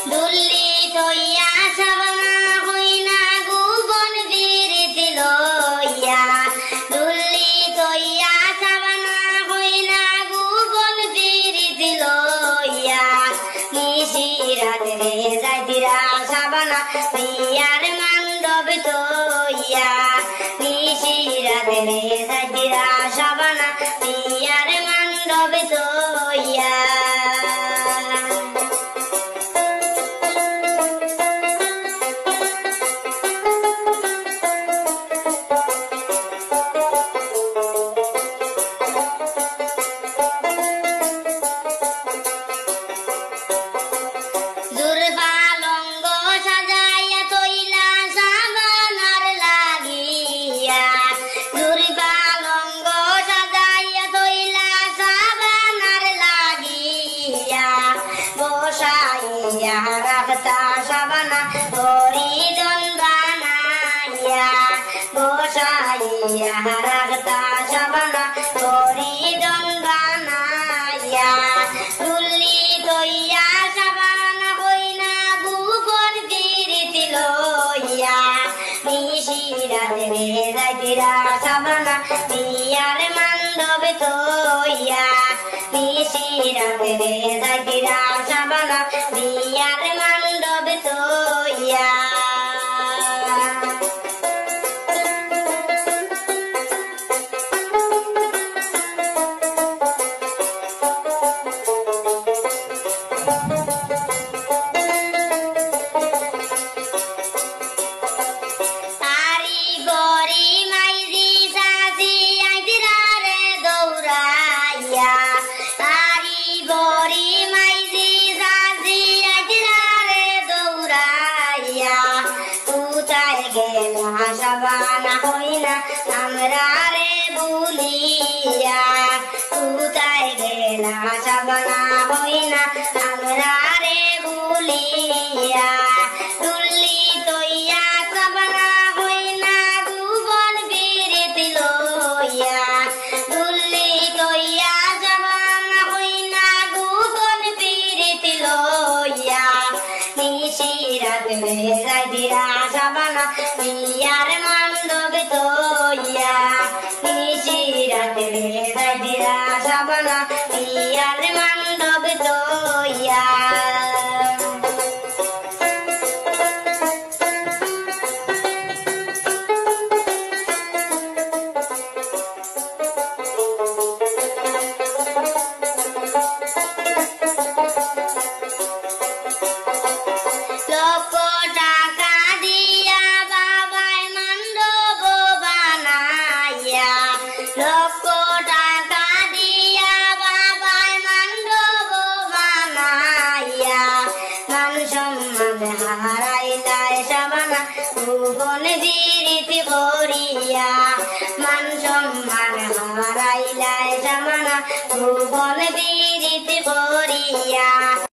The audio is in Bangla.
দুল্লি তৈয়া সাবানা হইনা গুবন বিরিতি লইয়া দুল্লি তৈয়া সাবানা হইনা গুবন বিরিতি লইয়া নিশি রাতে যাইতিরা সাবানা বিয়ার মণ্ডপ তৈয়া নিশি রাতে যাইতিরা সাবানা বিয়ার মণ্ডপ তৈয়া সাবানা হরি দন্দানাইয়া বসাইয়া রাখতা সাবানা হরি দন্দানাইয়া দুল্লি তৈয়া সাবানা হইনা গুবন বিরিতি লইয়া নিশি রাতে যাইতিরা সাবানা বিয়ার মণ্ডপ তৈয়া নিশি রাতে যাইতিরা সাবানা বিয়ার মণ্ডপ তৈয়া সাবানা হইনা আমরা রে ভুলিয়া কোথায় গেলা সাবানা হইনা আমরা রে ভুলিয়া দুল্লি তৈয়া সাবানা হইনা গুবন বিরিতি লইয়া দুল্লি তৈয়া সাবানা হইনা গুবন বিরিতি লইয়া নিশি রাতে যাইতিরা সাবানা বিয়ার মণ্ডপ তৈয়া নিশি রাতে যাইতিরা সাবানা বিয়ার মণ্ডপ তৈয়া গুবন বিরিতি করিয়া মান সম্মান হারাইলাই সাবানা গুবন